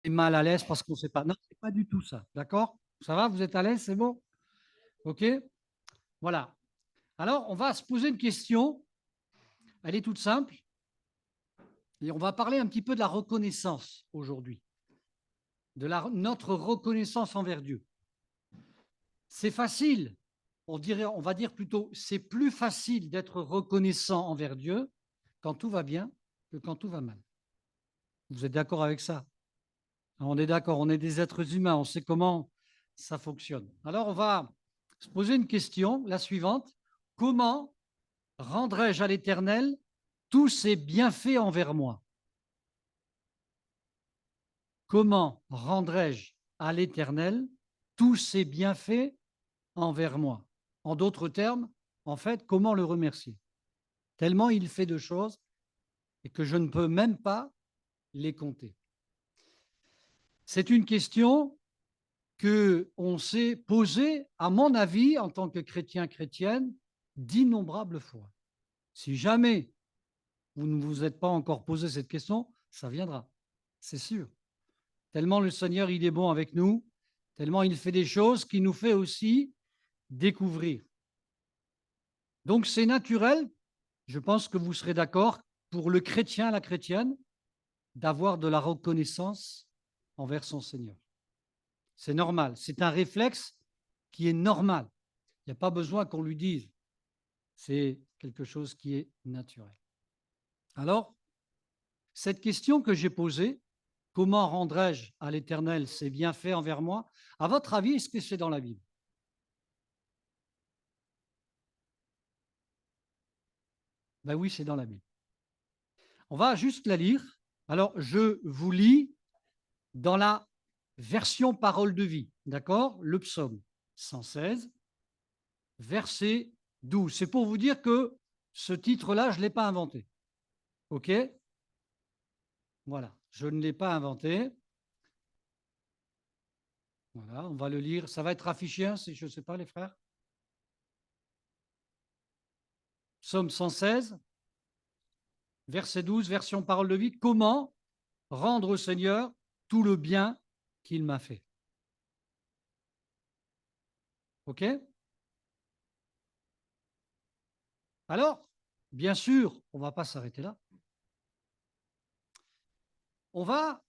mal à l'aise parce qu'on ne sait pas. Non, ce n'est pas du tout ça. D'accord? Ça va? Vous êtes à l'aise? C'est bon? OK? Voilà. Alors, on va se poser une question. Elle est toute simple. Et on va parler un petit peu de la reconnaissance aujourd'hui, de notre reconnaissance envers Dieu. C'est facile, on va dire plutôt, c'est plus facile d'être reconnaissant envers Dieu quand tout va bien que quand tout va mal. Vous êtes d'accord avec ça? On est d'accord, on est des êtres humains, on sait comment ça fonctionne. Alors, on va se poser une question, la suivante. Comment rendrai-je à l'Éternel tous ses bienfaits envers moi? Comment rendrai-je à l'Éternel tous ses bienfaits envers moi? En d'autres termes, en fait, comment le remercier? Tellement il fait de choses et que je ne peux même pas les compter. C'est une question qu'on s'est posée, à mon avis, en tant que chrétien, chrétienne, d'innombrables fois. Si jamais vous ne vous êtes pas encore posé cette question, ça viendra, c'est sûr. Tellement le Seigneur, il est bon avec nous, tellement il fait des choses qui nous fait aussi découvrir. Donc c'est naturel, je pense que vous serez d'accord, pour le chrétien, la chrétienne, d'avoir de la reconnaissance envers son Seigneur. C'est normal, c'est un réflexe qui est normal. Il n'y a pas besoin qu'on lui dise. C'est quelque chose qui est naturel. Alors, cette question que j'ai posée, comment rendrai-je à l'Éternel ses bienfaits envers moi? À votre avis, est-ce que c'est dans la Bible? Ben oui, c'est dans la Bible. On va juste la lire. Alors, je vous lis dans la version parole de vie, d'accord? Le psaume 116, verset 12. C'est pour vous dire que ce titre-là, je ne l'ai pas inventé. OK? Voilà, je ne l'ai pas inventé. Voilà, on va le lire. Ça va être affiché, hein, je ne sais pas, les frères. Psaume 116, verset 12, version parole de vie. Comment rendre au Seigneur tout le bien qu'il m'a fait? OK? Alors, bien sûr, on ne va pas s'arrêter là. On va,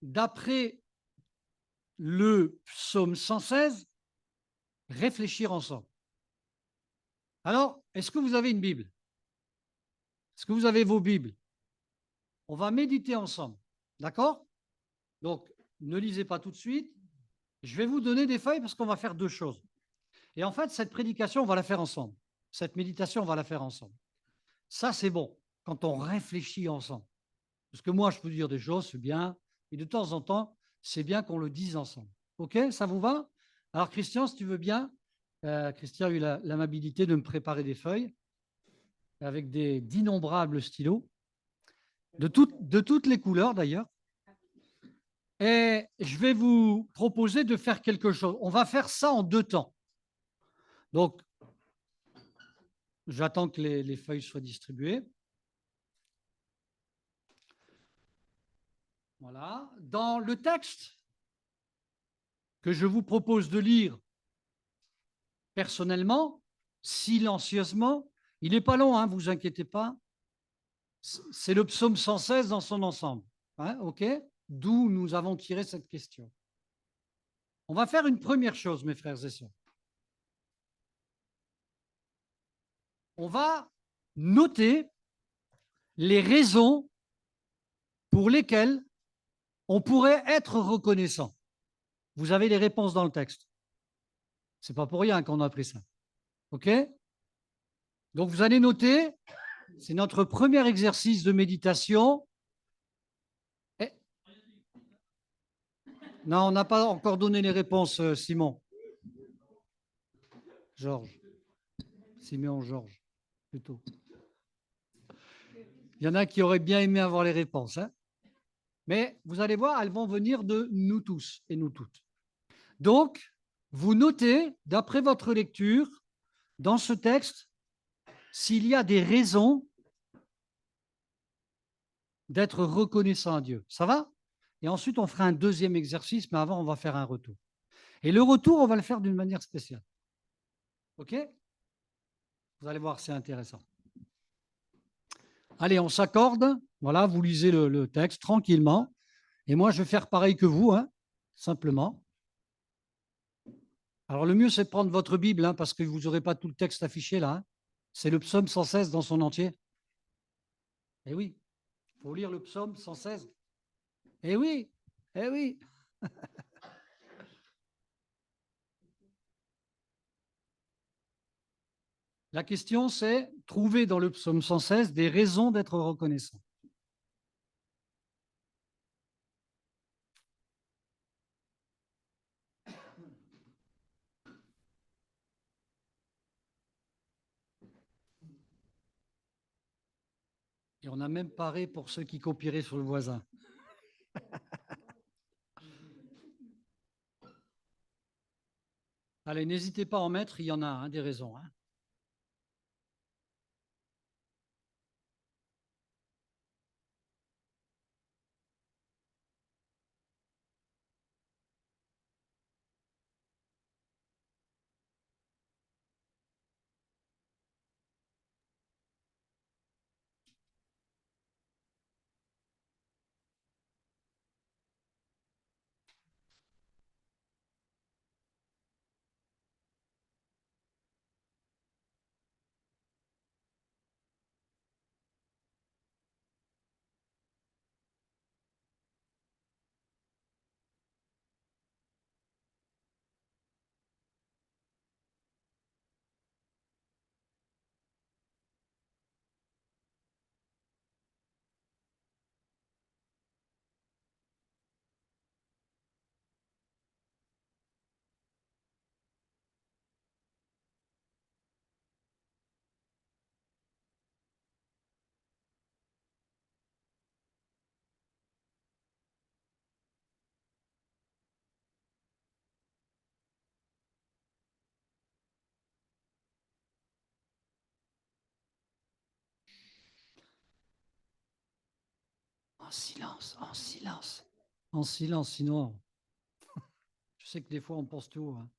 d'après le psaume 116, réfléchir ensemble. Alors, est-ce que vous avez une Bible? Est-ce que vous avez vos Bibles? On va méditer ensemble. D'accord? Donc, ne lisez pas tout de suite. Je vais vous donner des feuilles parce qu'on va faire deux choses. Et en fait, cette prédication, on va la faire ensemble. Cette méditation, on va la faire ensemble. Ça, c'est bon, quand on réfléchit ensemble. Parce que moi, je peux dire des choses, c'est bien. Et de temps en temps, c'est bien qu'on le dise ensemble. OK? Ça vous va? Alors, Christian, si tu veux bien, Christian a eu l'amabilité de me préparer des feuilles avec d'innombrables stylos, de toutes les couleurs d'ailleurs. Et je vais vous proposer de faire quelque chose. On va faire ça en deux temps. Donc, j'attends que les feuilles soient distribuées. Voilà. Dans le texte que je vous propose de lire personnellement, silencieusement, il n'est pas long, hein, vous inquiétez pas. C'est le psaume 116 dans son ensemble. Hein, OK? D'où nous avons tiré cette question. On va faire une première chose, mes frères et sœurs. On va noter les raisons pour lesquelles on pourrait être reconnaissant. Vous avez les réponses dans le texte. Ce n'est pas pour rien qu'on a pris ça. OK? Donc, vous allez noter, c'est notre premier exercice de méditation. Et... Non, on n'a pas encore donné les réponses, Simon. Georges. Simon, Georges, plutôt. Il y en a qui auraient bien aimé avoir les réponses. Hein, mais vous allez voir, elles vont venir de nous tous et nous toutes. Donc, vous notez, d'après votre lecture, dans ce texte, s'il y a des raisons d'être reconnaissant à Dieu. Ça va? Et ensuite, on fera un deuxième exercice, mais avant, on va faire un retour. Et le retour, on va le faire d'une manière spéciale. OK? Vous allez voir, c'est intéressant. Allez, on s'accorde. Voilà, vous lisez le texte tranquillement. Et moi, je vais faire pareil que vous, hein, simplement. Alors, le mieux, c'est de prendre votre Bible, hein, parce que vous n'aurez pas tout le texte affiché là. Hein. C'est le psaume 116 dans son entier. Eh oui, il faut lire le psaume 116. Eh oui, eh oui. La question, c'est trouver dans le psaume 116 des raisons d'être reconnaissant. Et on n'a même paré pour ceux qui copieraient sur le voisin. Allez, n'hésitez pas à en mettre, il y en a hein, des raisons. Hein. En silence, en silence. En silence, sinon, je sais que des fois on pense tout. Hein.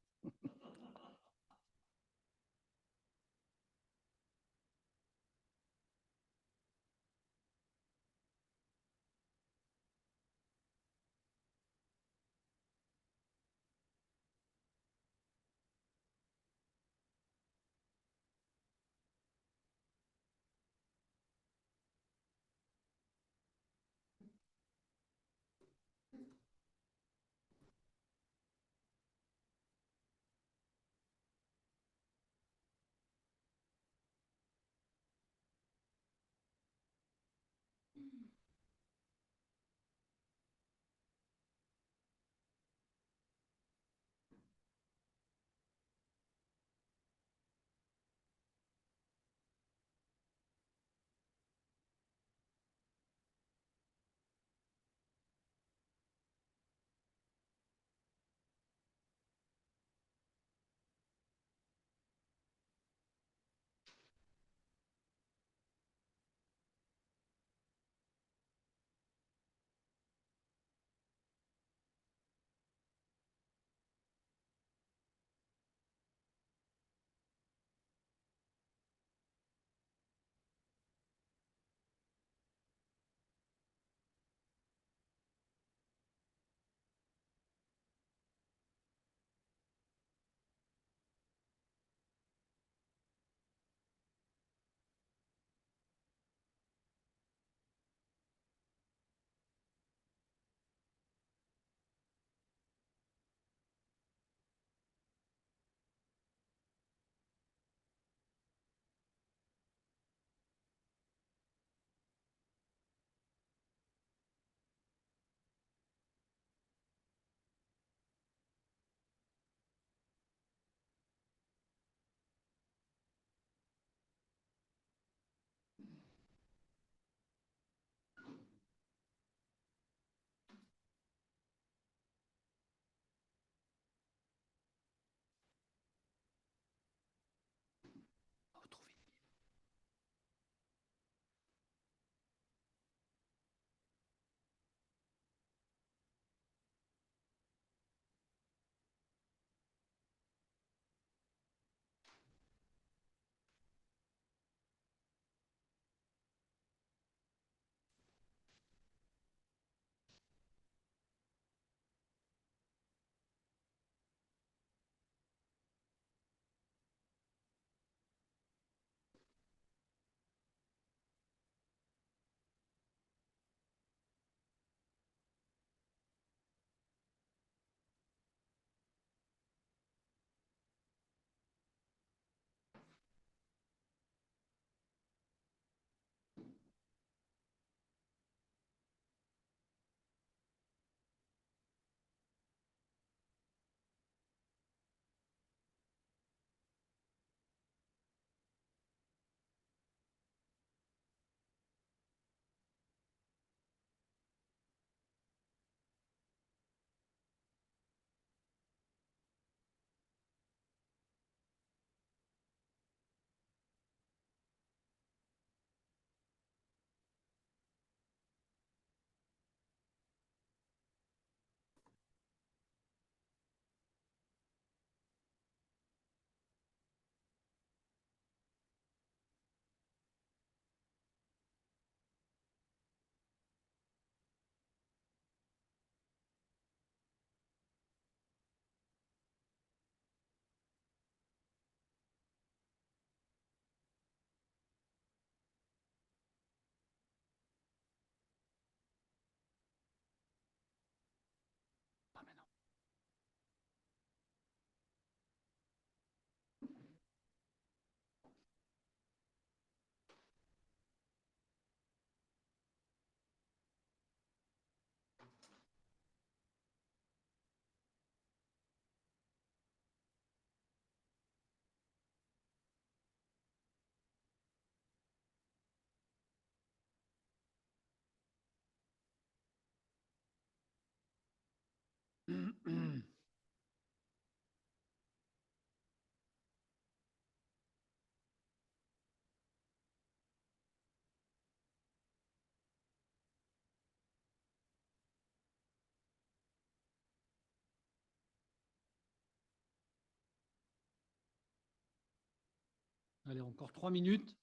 Allez, encore 3 minutes.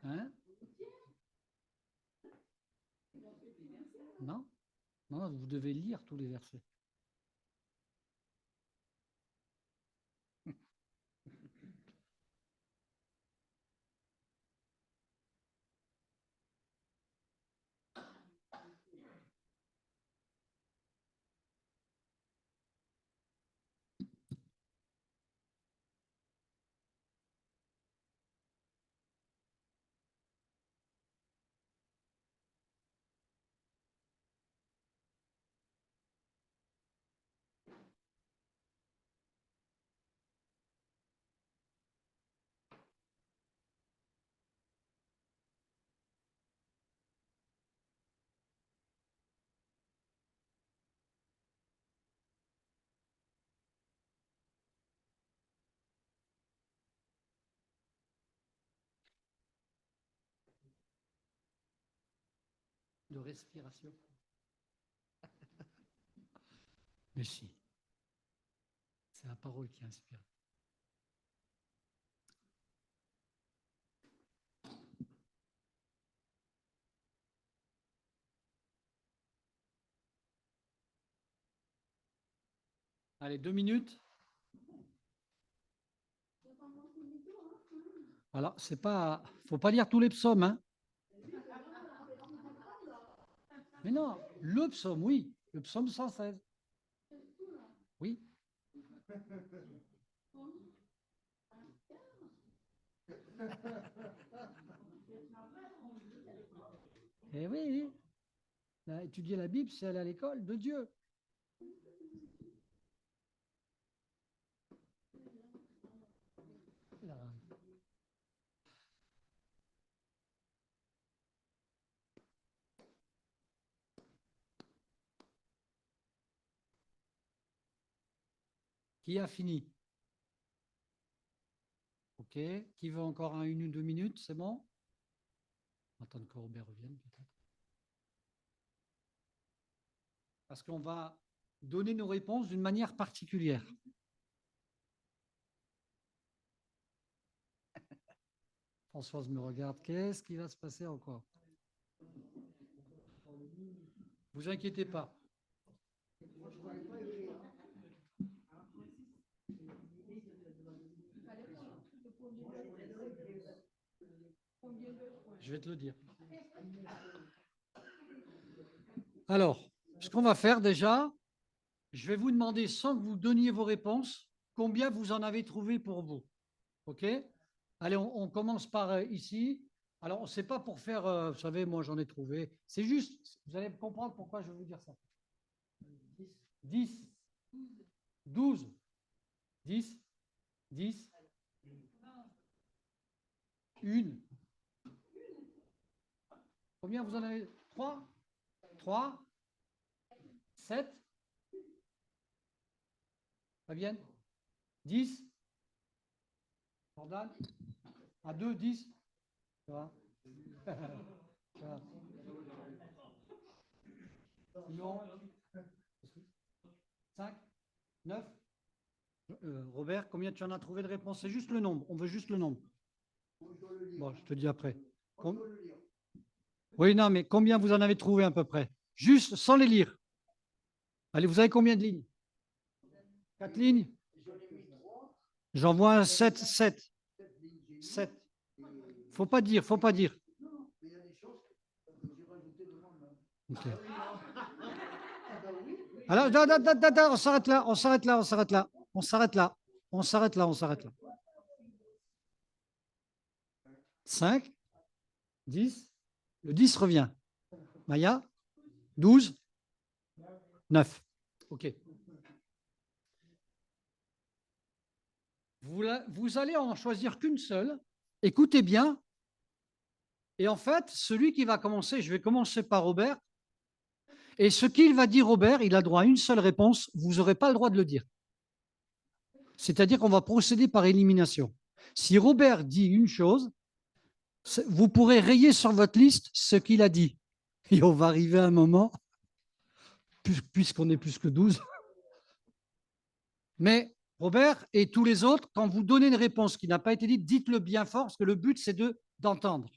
Hein? Non? Non, vous devez lire tous les versets. De respiration. Mais si. C'est la parole qui inspire. Allez, 2 minutes. Alors, c'est pas, faut pas lire tous les psaumes, hein. Mais non, le psaume, oui, le psaume 116. Oui. Eh oui, étudier la Bible, c'est aller à l'école de Dieu. Qui a fini? Ok. Qui veut encore 1 ou 2 minutes? C'est bon? On va attendre que Robert revienne, peut-être. Parce qu'on va donner nos réponses d'une manière particulière. Françoise me regarde. Qu'est-ce qui va se passer encore? Vous inquiétez pas. Je vais te le dire. Alors, ce qu'on va faire déjà, je vais vous demander, sans que vous donniez vos réponses, combien vous en avez trouvé pour vous. OK? Allez, on commence par ici. Alors, ce n'est pas pour faire, vous savez, moi j'en ai trouvé. C'est juste, vous allez comprendre pourquoi je vais vous dire ça. 10, 12, 10, 10, 1. Combien vous en avez? 3, 3, 7. Fabienne? 10. Jordan? À 2, 10. Ça va? Ça va. Non. 5, 9. Robert, combien tu en as trouvé de réponses? C'est juste le nombre. On veut juste le nombre. Bon, je te dis après. Oui, non, mais combien vous en avez trouvé à peu près? Juste sans les lire. Allez, vous avez combien de lignes? 4 lignes? J'en vois un 7, 7. 7. Faut pas dire, faut pas dire. Okay. Alors, on s'arrête là, on s'arrête là, on s'arrête là, on s'arrête là, on s'arrête là, on s'arrête là. 5, 10, le 10 revient. Maya, 12, 9. OK. Vous allez en choisir qu'une seule. Écoutez bien. Et en fait, celui qui va commencer, je vais commencer par Robert. Et ce qu'il va dire, Robert, il a droit à une seule réponse. Vous n'aurez pas le droit de le dire. C'est-à-dire qu'on va procéder par élimination. Si Robert dit une chose, vous pourrez rayer sur votre liste ce qu'il a dit. Et on va arriver à un moment, puisqu'on est plus que 12. Mais Robert et tous les autres, quand vous donnez une réponse qui n'a pas été dite, dites-le bien fort, parce que le but, c'est d'entendre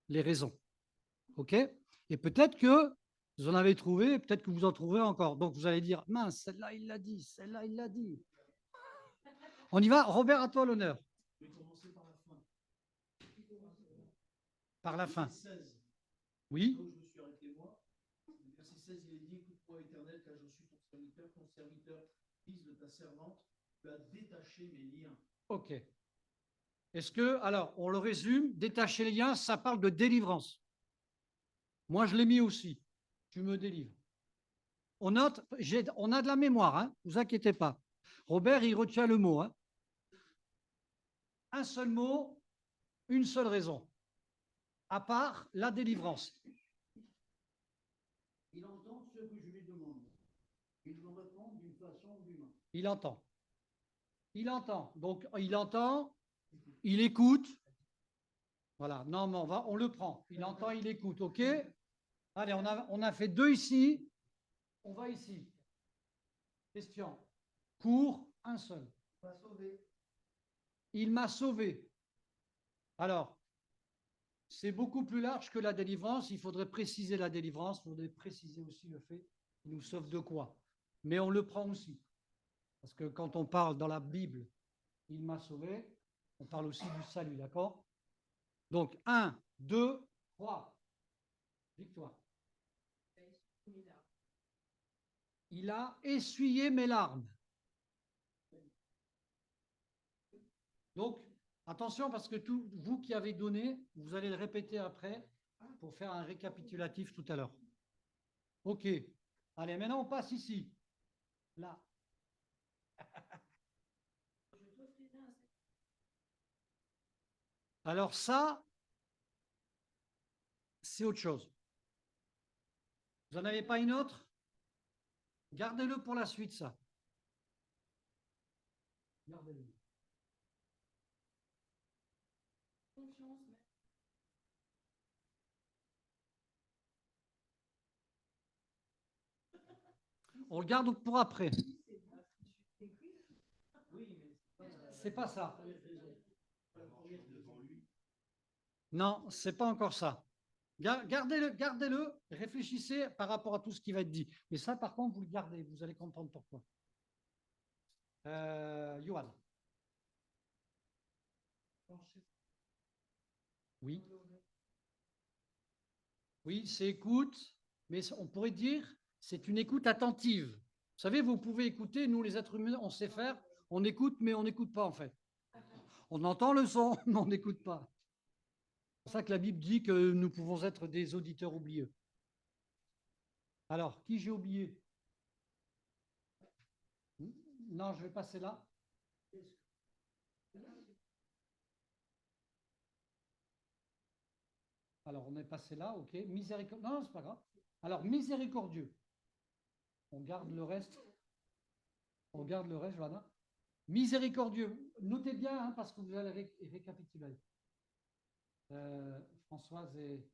les raisons. OK? Et peut-être que vous en avez trouvé, peut-être que vous en trouverez encore. Donc, vous allez dire, mince, celle-là, il l'a dit, celle-là, il l'a dit. On y va. Robert, à toi l'honneur. Je vais commencer par la fin. Par la fin. 16. Oui. Là où je me suis arrêté moi, le verset 16, il est dit, écoute-moi éternel, car je suis ton serviteur, fils de ta servante, tu as détaché mes liens. OK. Est-ce que, alors, on le résume, détacher les liens, ça parle de délivrance. Moi, je l'ai mis aussi. Tu me délivres. On note, on a de la mémoire, hein, ne vous inquiétez pas. Robert, il retient le mot. Hein. Un seul mot, une seule raison. À part la délivrance. Il entend ce que je lui demande. Il me répond d'une façon ou d'une autre. Il entend. Il entend. Donc, il entend, il écoute. Voilà, non, mais on le prend. Il entend, il écoute. OK? Allez, on a fait 2 ici. On va ici. Question. Court, un seul. Il m'a sauvé. Il m'a sauvé. Alors, c'est beaucoup plus large que la délivrance. Il faudrait préciser la délivrance. Il faudrait préciser aussi le fait qu'il nous sauve de quoi. Mais on le prend aussi. Parce que quand on parle dans la Bible, il m'a sauvé, on parle aussi du salut, d'accord? Donc, 1, 2, 3. Victoire. Il a essuyé mes larmes. Donc, attention parce que tout, vous qui avez donné, vous allez le répéter après pour faire un récapitulatif tout à l'heure. OK. Allez, maintenant on passe ici. Là. Alors ça, c'est autre chose. Vous n'en avez pas une autre? Gardez-le pour la suite, ça. Gardez-le. On le garde pour après. C'est pas ça. Non, c'est pas encore ça. Gardez-le, gardez-le, réfléchissez par rapport à tout ce qui va être dit. Mais ça, par contre, vous le gardez, vous allez comprendre pourquoi. Johan. Oui. Oui, c'est écoute, mais on pourrait dire c'est une écoute attentive. Vous savez, vous pouvez écouter, nous les êtres humains, on sait faire, on écoute, mais on n'écoute pas en fait. On entend le son, mais on n'écoute pas. C'est pour ça que la Bible dit que nous pouvons être des auditeurs oublieux. Alors, qui j'ai oublié? Non, je vais passer là. Alors, on est passé là, ok. Miséricordieux. Non, c'est pas grave. Alors, miséricordieux. On garde le reste. On garde le reste, Johanna. Miséricordieux. Notez bien, hein, parce que vous allez récapituler. Françoise et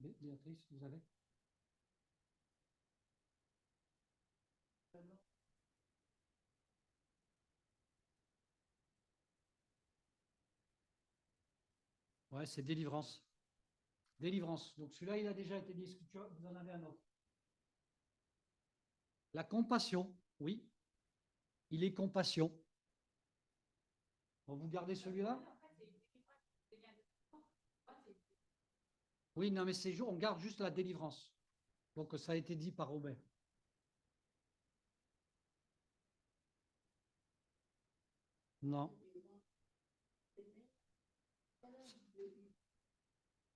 Béatrice, vous avez? Ouais, c'est délivrance. Délivrance. Donc celui-là, il a déjà été dit. Vous en avez un autre? La compassion, oui. Il est compassion. Bon, vous gardez celui-là? Oui, non, mais c'est on garde juste la délivrance. Donc ça a été dit par Robert. Non.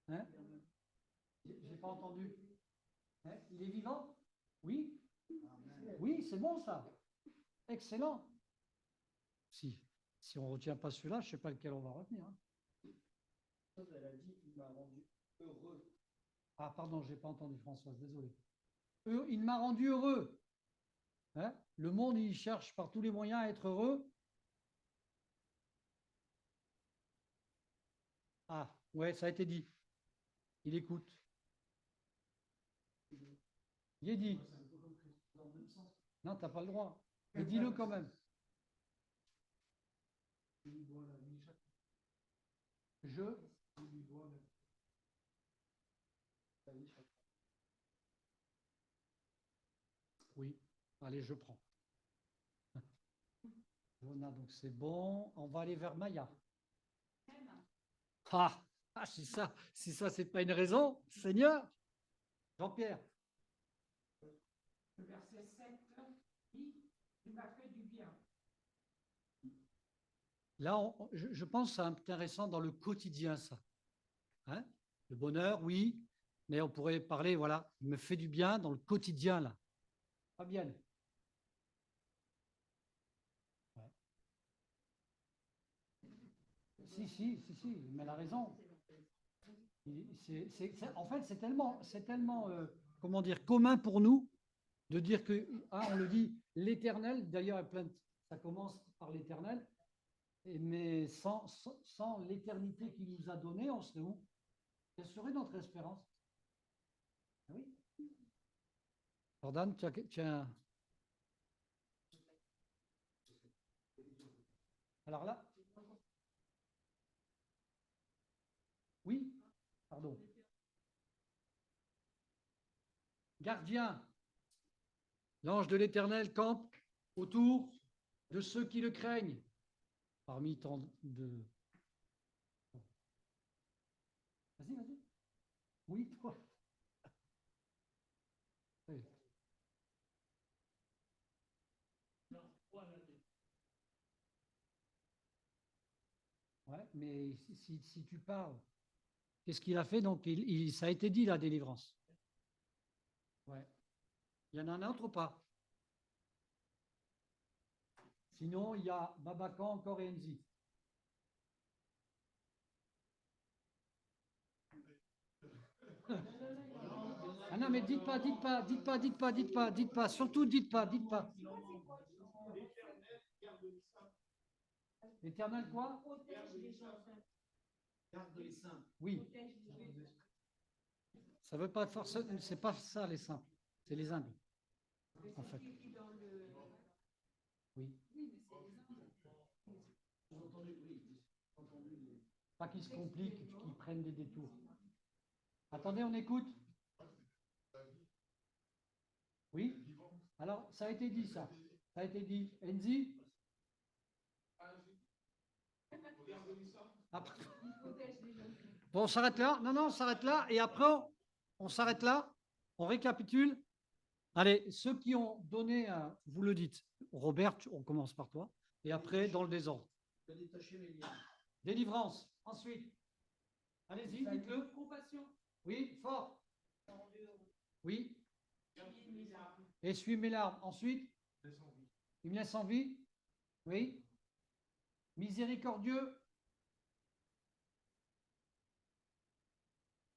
Hein? J'ai pas entendu. Hein? Il est vivant? Oui. Oui, c'est bon ça. Excellent. Si on ne retient pas celui-là, je ne sais pas lequel on va retenir. Hein. Elle a dit qu'il m'a rendu heureux. Ah, pardon, je n'ai pas entendu Françoise, désolé. Il m'a rendu heureux. Hein? Le monde, il cherche par tous les moyens à être heureux. Ah, ouais, ça a été dit. Il écoute. Yedi. C'est un peu comme Christ, dans le même sens. Non, tu n'as pas le droit. Mais dis-le quand même. Je. Oui. Allez, je prends. Jonah, donc c'est bon. On va aller vers Maya. Ah, ah si ça, c'est pas une raison, Seigneur. Jean-Pierre. Le verset 7 dit, il m'a fait du bien. Là, je pense que c'est intéressant dans le quotidien, ça. Hein? Le bonheur, oui, mais on pourrait parler, voilà, il me fait du bien dans le quotidien, là. Fabienne. Ouais. Si, mais elle a raison. En fait, c'est tellement comment dire, commun pour nous de dire que, on le dit, l'éternel, d'ailleurs, ça commence par l'éternel, mais sans l'éternité qu'il nous a donnée, on serait où? Quelle serait notre espérance? Ah oui. Jordan, tu as... Alors là, oui, pardon. Gardien, l'ange de l'Éternel campe autour de ceux qui le craignent. Parmi tant de... Vas-y. Oui, toi. Oui. Ouais, mais si tu parles, qu'est-ce qu'il a fait? Donc, ça a été dit, la délivrance. Ouais. Il y en a un autre ou pas? Sinon, il y a Babacan encore et Enzi. Ah non, mais dites pas. Surtout, dites pas. L'éternel quoi? Garde les saints. Oui. Ça veut pas forcément, c'est pas ça les simples, c'est les humbles, en fait. Oui. Pas qu'ils se compliquent, qu'ils prennent des détours. Attendez, on écoute. Oui. Alors, ça a été dit, ça. Ça a été dit. Enzi? Après. Bon, on s'arrête là. Non, on s'arrête là. Et après, on s'arrête là. On récapitule. Allez, ceux qui ont donné, vous le dites. Robert, on commence par toi. Et après, dans le désordre. Délivrance. Ensuite. Allez-y, dites-le. Compassion. Oui, fort. Oui. Essuie mes larmes. Ensuite. Il me laisse en vie. Oui. Miséricordieux.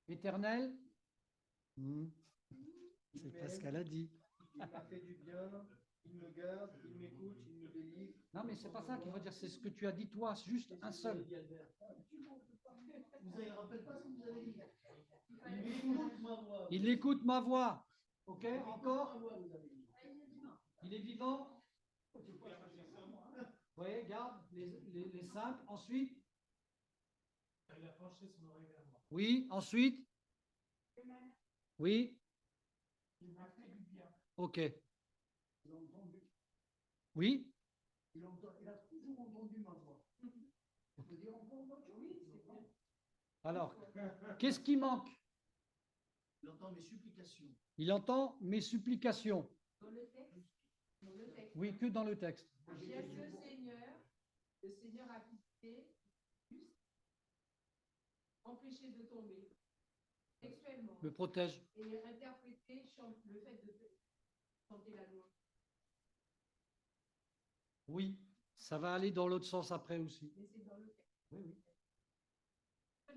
Éternel. C'est pas ce qu'elle a dit. Il m'a fait du bien, il me garde, il m'écoute, il me délivre. Non, mais c'est pas ça qu'il faut dire, c'est ce que tu as dit toi, juste un seul. Vous ne rappelez pas ce que vous avez dit? Il écoute ma voix. Il écoute ma voix. Ok, encore? Il est vivant? Oui, garde les simples. Ensuite? Il a penché son oreille vers moi. Oui, ensuite? Oui? Il m'a fait du bien. Ok. Oui? Il a toujours entendu ma voix. On peut dire encore autre chose? Oui, c'est bon. Alors, qu'est-ce qui manque? Il entend mes supplications. Il entend mes supplications. Dans le texte. Oui, que dans le texte. J'aime le Seigneur a quitté, empêché de tomber sexuellement. Me protège. Et interpréter le fait de chanter la loi. Oui, ça va aller dans l'autre sens après aussi. Mais c'est dans le texte. Oui.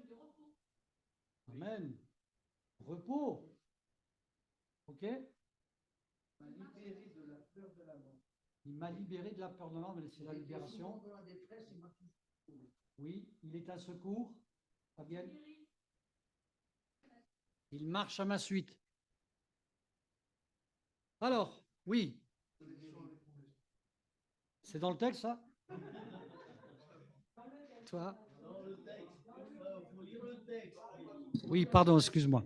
De repos. Amen. Repos. Ok? Il m'a libéré de la peur de la mort. Il m'a libéré de la peur de la mort, mais c'est la libération. Dans la détresse, il m'a tout sauvé. Oui, il est un secours. Fabienne. Il marche à ma suite. Alors, oui, c'est dans le texte, ça? Toi? Dans le texte, il faut lire le texte. Oui, pardon, excuse-moi.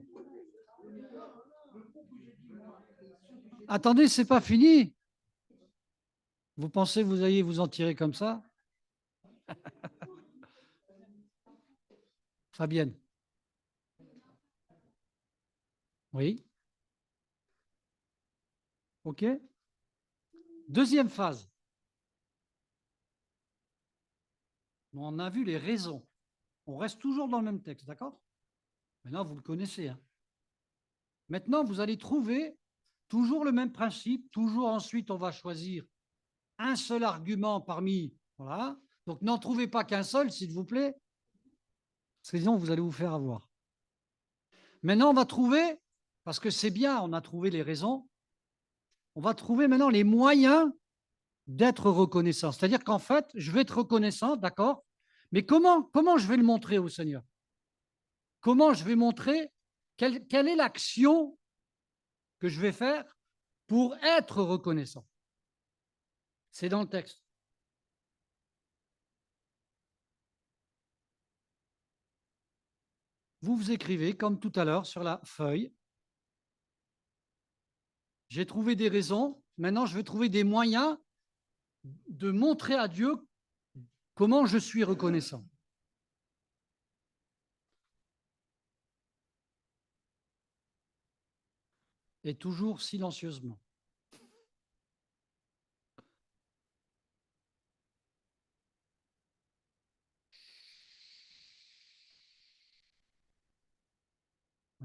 Attendez, c'est pas fini. Vous pensez que vous allez vous en tirer comme ça? Fabienne. Oui. OK. Deuxième phase. On a vu les raisons. On reste toujours dans le même texte, d'accord? Maintenant, vous le connaissez, hein. Maintenant, vous allez trouver toujours le même principe. Toujours ensuite, on va choisir un seul argument parmi. Voilà. Donc, n'en trouvez pas qu'un seul, s'il vous plaît. Parce que sinon, vous allez vous faire avoir. Maintenant, on va trouver, parce que c'est bien, on a trouvé les raisons, on va trouver maintenant les moyens d'être reconnaissant. C'est-à-dire qu'en fait, je vais être reconnaissant, d'accord, mais comment je vais le montrer au Seigneur? Comment je vais montrer quelle est l'action que je vais faire pour être reconnaissant? C'est dans le texte. Vous écrivez, comme tout à l'heure, sur la feuille. J'ai trouvé des raisons. Maintenant, je vais trouver des moyens de montrer à Dieu comment je suis reconnaissant. Et toujours silencieusement.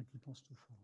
Qui pense tout fort.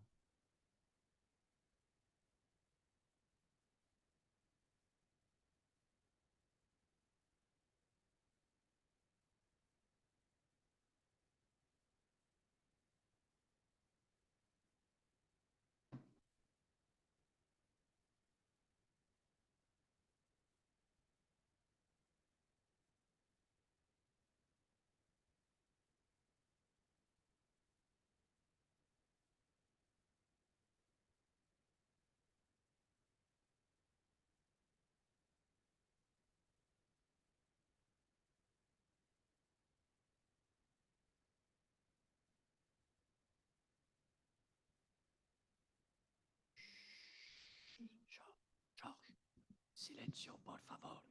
Georges, silencio, por favor.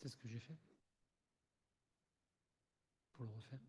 C'est ce que j'ai fait. Pour le refaire.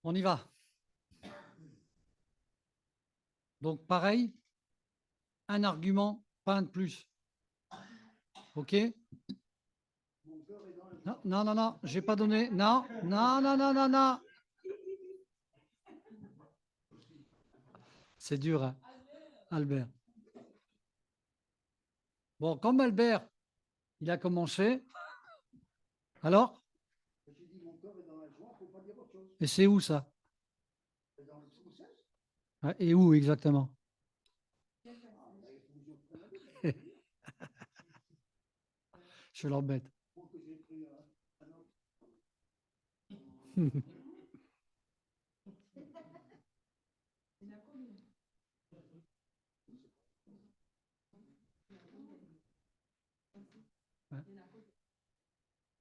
On y va. Donc, pareil, un argument, pas un de plus. OK? Non, non, non, non, j'ai pas donné. Non, non, non, non, non, non. C'est dur, hein, Albert. Bon, comme Albert, il a commencé. Alors? Et c'est où ça? Ouais, et où exactement? Je l'embête. Ouais.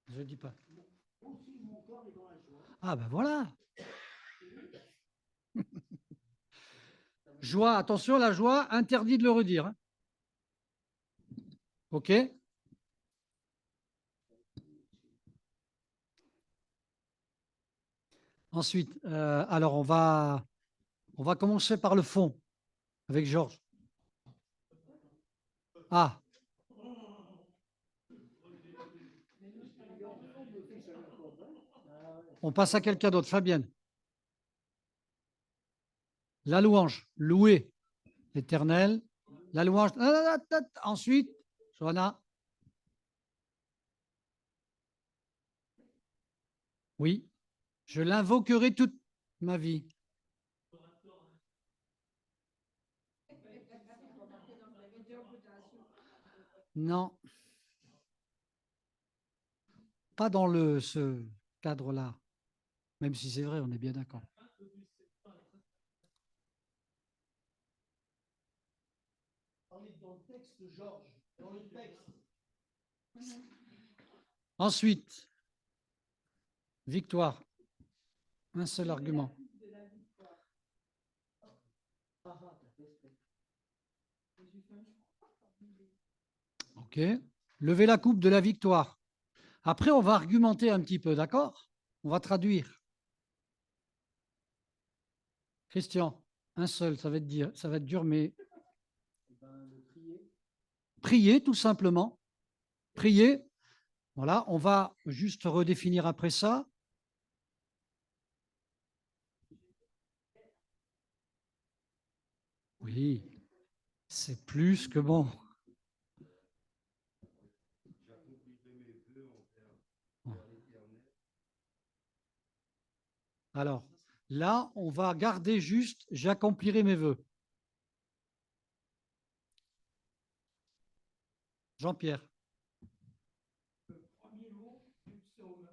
Je dis pas. Ah ben voilà. Joie, attention, la joie, interdit de le redire, hein. OK? Ensuite, alors on va commencer par le fond avec Georges. Ah, on passe à quelqu'un d'autre. Fabienne. La louange, louer l'Éternel. La louange. Ensuite, Johanna. Oui, je l'invoquerai toute ma vie. Non, pas dans ce cadre-là, même si c'est vrai, on est bien d'accord. Dans le texte, Georges, dans le texte. Ensuite, victoire. Un seul argument. OK. Levez la coupe de la victoire. Après, on va argumenter un petit peu, d'accord? On va traduire. Christian, un seul, ça va être dur, mais prier tout simplement. Prier. Voilà, on va juste redéfinir après ça. Oui, c'est plus que bon. Alors, là, on va garder juste « j'accomplirai mes vœux ». Jean-Pierre. Le premier mot du psaume.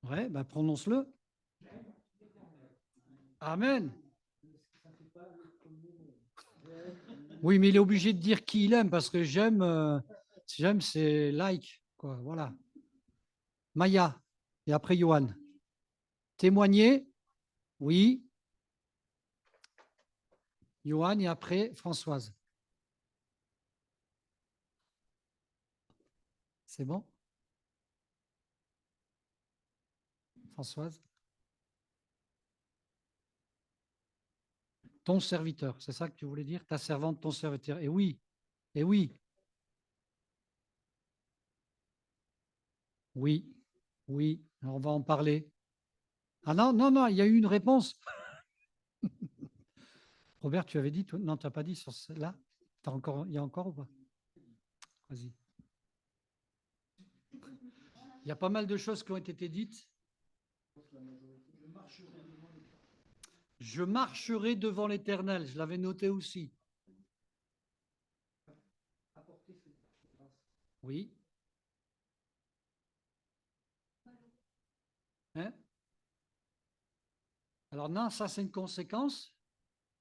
Ouais, ben prononce-le. J'aime l'Éternel. Amen. Oui, mais il est obligé de dire qui il aime parce que j'aime, c'est like, quoi. Voilà. Maya et après Johan. Témoigner, oui. Johan et après Françoise. C'est bon? Françoise? Ton serviteur, c'est ça que tu voulais dire? Ta servante, ton serviteur. Et oui, et oui, oui, oui, on va en parler. Ah non, non, non, il y a eu une réponse. Robert, tu avais dit, non, tu n'as pas dit sur là? Il y a encore ou pas? Vas-y. Il y a pas mal de choses qui ont été dites. Je marcherai devant l'Éternel. Je l'avais noté aussi. Oui. Hein? Alors non, ça c'est une conséquence,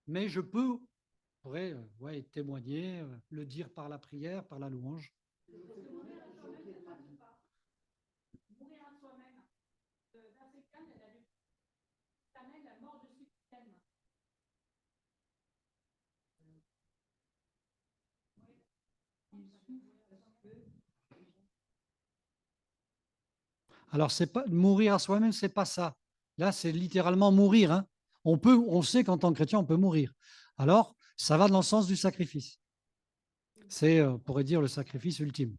mais je pourrais ouais, témoigner, le dire par la prière, par la louange. Mourir à soi-même. Verset 15, elle a dit Éternel, la mort de celui qui t'aime. Alors c'est pas mourir à soi-même, c'est pas ça. Là, c'est littéralement mourir. Hein. On sait qu'en tant que chrétien, on peut mourir. Alors, ça va dans le sens du sacrifice. C'est, on pourrait dire, le sacrifice ultime.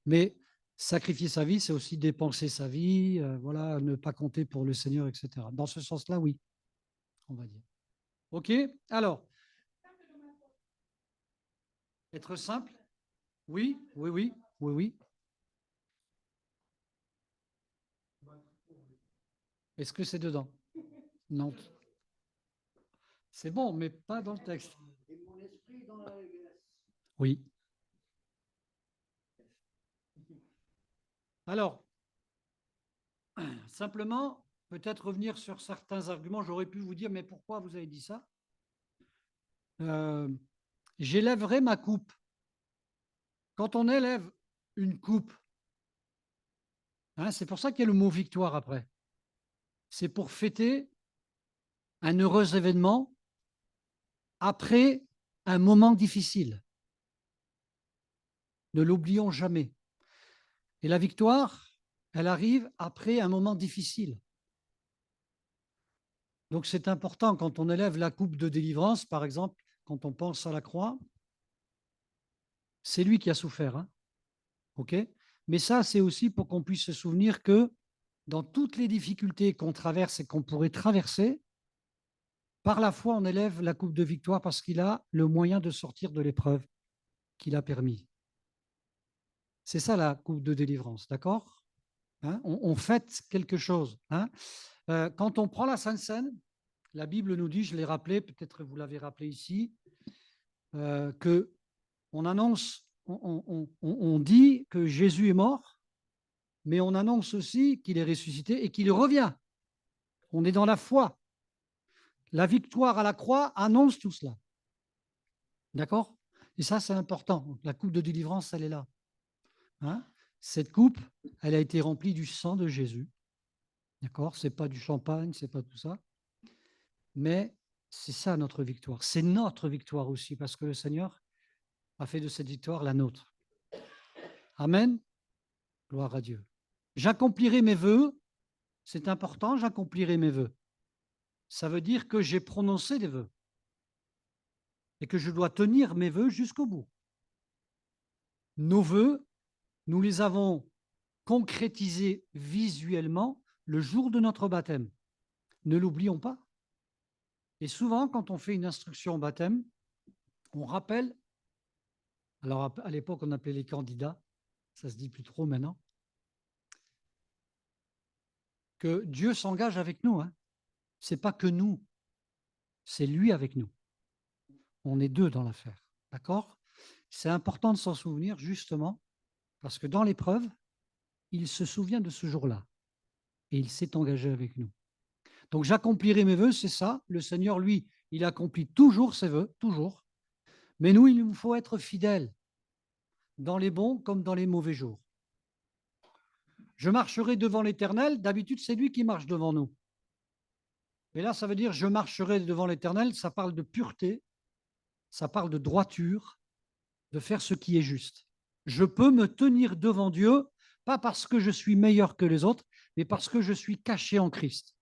Mais sacrifier sa vie, c'est aussi dépenser sa vie, voilà, ne pas compter pour le Seigneur, etc. Dans ce sens-là, oui, on va dire. OK? Alors, être simple? Oui, oui, oui, oui, oui. Est-ce que c'est dedans? Non. C'est bon, mais pas dans le texte. Oui. Alors, simplement, peut-être revenir sur certains arguments. J'aurais pu vous dire, mais pourquoi vous avez dit ça? J'élèverai ma coupe. Quand on élève une coupe, hein, c'est pour ça qu'il y a le mot victoire après. C'est pour fêter un heureux événement après un moment difficile. Ne l'oublions jamais. Et la victoire, elle arrive après un moment difficile. Donc c'est important quand on élève la coupe de délivrance, par exemple, quand on pense à la croix, c'est lui qui a souffert. Hein, ok. Mais ça, c'est aussi pour qu'on puisse se souvenir que dans toutes les difficultés qu'on traverse et qu'on pourrait traverser, par la foi, on élève la coupe de victoire parce qu'il a le moyen de sortir de l'épreuve qu'il a permis. C'est ça la coupe de délivrance, d'accord? Hein, on fête quelque chose. Hein. Quand on prend la Sainte Seine, la Bible nous dit, je l'ai rappelé, peut-être vous l'avez rappelé ici, que on annonce, on dit que Jésus est mort, mais on annonce aussi qu'il est ressuscité et qu'il revient. On est dans la foi. La victoire à la croix annonce tout cela. D'accord? Et ça, c'est important. La coupe de délivrance, elle est là. Hein? Cette coupe, elle a été remplie du sang de Jésus. D'accord? Ce n'est pas du champagne, ce n'est pas tout ça. Mais c'est ça notre victoire. C'est notre victoire aussi, parce que le Seigneur a fait de cette victoire la nôtre. Amen. Gloire à Dieu. J'accomplirai mes vœux. C'est important, j'accomplirai mes vœux. Ça veut dire que j'ai prononcé des vœux et que je dois tenir mes vœux jusqu'au bout. Nos vœux, nous les avons concrétisés visuellement le jour de notre baptême. Ne l'oublions pas. Et souvent, quand on fait une instruction au baptême, on rappelle, alors à l'époque, on appelait les candidats, ça se dit plus trop maintenant, que Dieu s'engage avec nous. Hein. Ce n'est pas que nous, c'est lui avec nous. On est deux dans l'affaire. D'accord? C'est important de s'en souvenir justement parce que dans l'épreuve, il se souvient de ce jour-là et il s'est engagé avec nous. Donc j'accomplirai mes vœux, c'est ça. Le Seigneur, lui, il accomplit toujours ses vœux, toujours. Mais nous, il nous faut être fidèles dans les bons comme dans les mauvais jours. Je marcherai devant l'Éternel. D'habitude, c'est lui qui marche devant nous. Mais là, ça veut dire je marcherai devant l'Éternel. Ça parle de pureté, ça parle de droiture, de faire ce qui est juste. Je peux me tenir devant Dieu, pas parce que je suis meilleur que les autres, mais parce que je suis caché en Christ.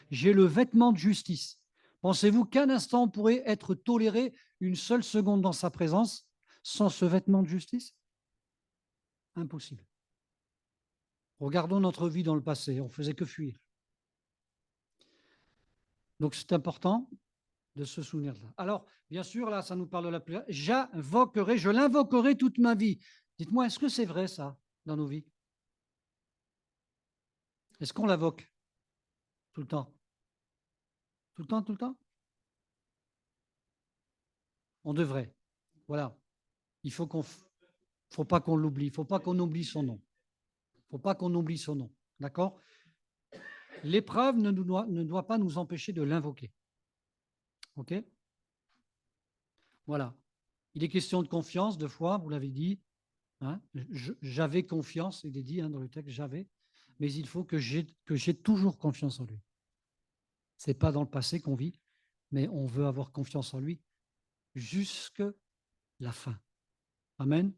J'ai le vêtement de justice. Pensez-vous qu'un instant on pourrait être toléré une seule seconde dans sa présence sans ce vêtement de justice? Impossible. Regardons notre vie dans le passé, on ne faisait que fuir. Donc c'est important de se souvenir de ça. Alors, bien sûr, là, ça nous parle de la prière. Je l'invoquerai toute ma vie. Dites-moi, est-ce que c'est vrai ça dans nos vies? Est-ce qu'on l'invoque tout le temps? Tout le temps, tout le temps? On devrait. Voilà. Il faut faut pas qu'on l'oublie. Il ne faut pas qu'on oublie son nom. Il ne faut pas qu'on oublie son nom. D'accord? L'épreuve ne doit pas nous empêcher de l'invoquer. OK? Voilà. Il est question de confiance, de foi, vous l'avez dit. Hein? J'avais confiance, il est dit dans le texte, j'avais. Mais il faut que j'ai toujours confiance en lui. Ce n'est pas dans le passé qu'on vit, mais on veut avoir confiance en lui jusque la fin. Amen.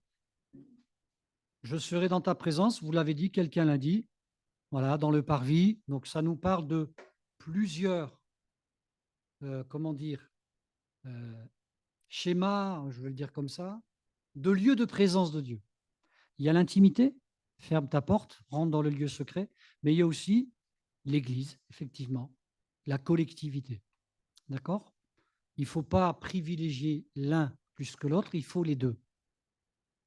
Je serai dans ta présence, vous l'avez dit, quelqu'un l'a dit, voilà, dans le parvis. Donc ça nous parle de plusieurs, schémas, je vais le dire comme ça, de lieux de présence de Dieu. Il y a l'intimité, ferme ta porte, rentre dans le lieu secret, mais il y a aussi l'Église, effectivement, la collectivité. D'accord? Il ne faut pas privilégier l'un plus que l'autre, il faut les deux.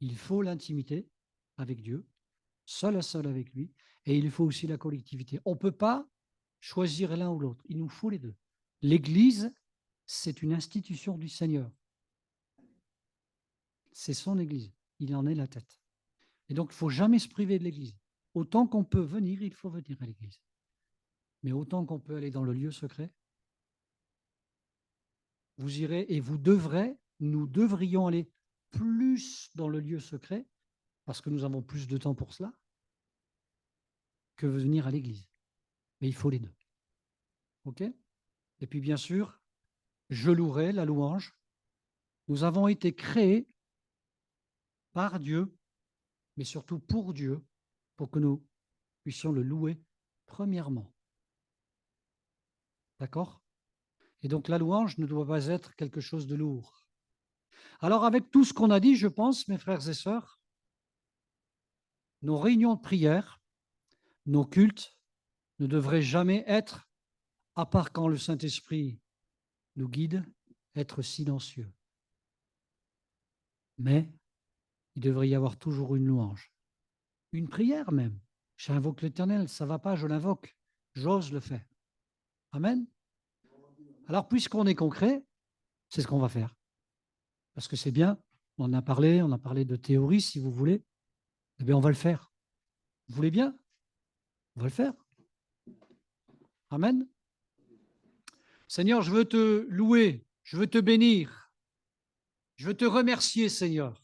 Il faut l'intimité avec Dieu, seul à seul avec lui, et il faut aussi la collectivité. On ne peut pas choisir l'un ou l'autre, il nous faut les deux. L'Église, c'est une institution du Seigneur. C'est son Église, il en est la tête. Et donc, il ne faut jamais se priver de l'Église. Autant qu'on peut venir, il faut venir à l'Église. Mais autant qu'on peut aller dans le lieu secret, vous irez et vous devrez, nous devrions aller plus dans le lieu secret, parce que nous avons plus de temps pour cela, que venir à l'église. Mais il faut les deux. OK? Et puis bien sûr, je louerai la louange. Nous avons été créés par Dieu, mais surtout pour Dieu, pour que nous puissions le louer premièrement. D'accord? Et donc la louange ne doit pas être quelque chose de lourd. Alors avec tout ce qu'on a dit, je pense, mes frères et sœurs, nos réunions de prière, nos cultes ne devraient jamais être, à part quand le Saint-Esprit nous guide, être silencieux. Mais il devrait y avoir toujours une louange, une prière même. J'invoque l'Éternel, ça ne va pas, je l'invoque, j'ose le faire. Amen. Alors, puisqu'on est concret, c'est ce qu'on va faire. Parce que c'est bien, on a parlé de théorie, si vous voulez. Eh bien, on va le faire. Vous voulez bien? On va le faire. Amen. Seigneur, je veux te louer, je veux te bénir, je veux te remercier, Seigneur,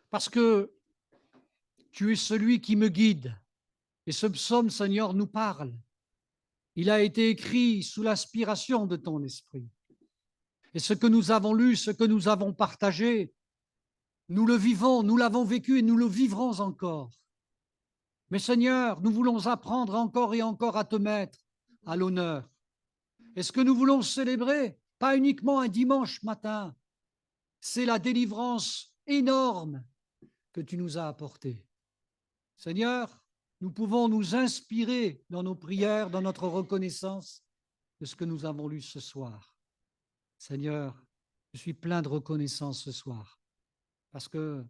parce que tu es celui qui me guide. Et ce psaume, Seigneur, nous parle. Il a été écrit sous l'inspiration de ton esprit. Et ce que nous avons lu, ce que nous avons partagé, nous le vivons, nous l'avons vécu et nous le vivrons encore. Mais Seigneur, nous voulons apprendre encore et encore à te mettre à l'honneur. Et ce que nous voulons célébrer, pas uniquement un dimanche matin, c'est la délivrance énorme que tu nous as apportée. Seigneur, nous pouvons nous inspirer dans nos prières, dans notre reconnaissance de ce que nous avons lu ce soir. Seigneur, je suis plein de reconnaissance ce soir parce que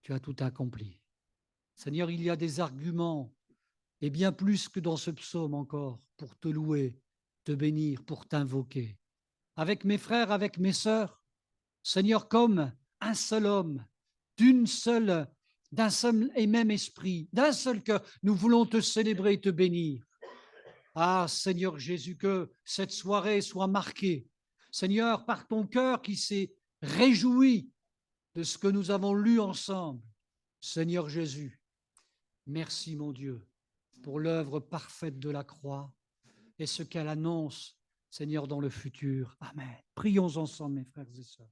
tu as tout accompli. Seigneur, il y a des arguments et bien plus que dans ce psaume encore, pour te louer, te bénir, pour t'invoquer. Avec mes frères, avec mes sœurs, Seigneur, comme un seul homme, d'un seul et même esprit, d'un seul cœur, nous voulons te célébrer et te bénir. Ah, Seigneur Jésus, que cette soirée soit marquée, Seigneur, par ton cœur qui s'est réjoui de ce que nous avons lu ensemble. Seigneur Jésus, merci mon Dieu pour l'œuvre parfaite de la croix et ce qu'elle annonce, Seigneur, dans le futur. Amen. Prions ensemble, mes frères et sœurs.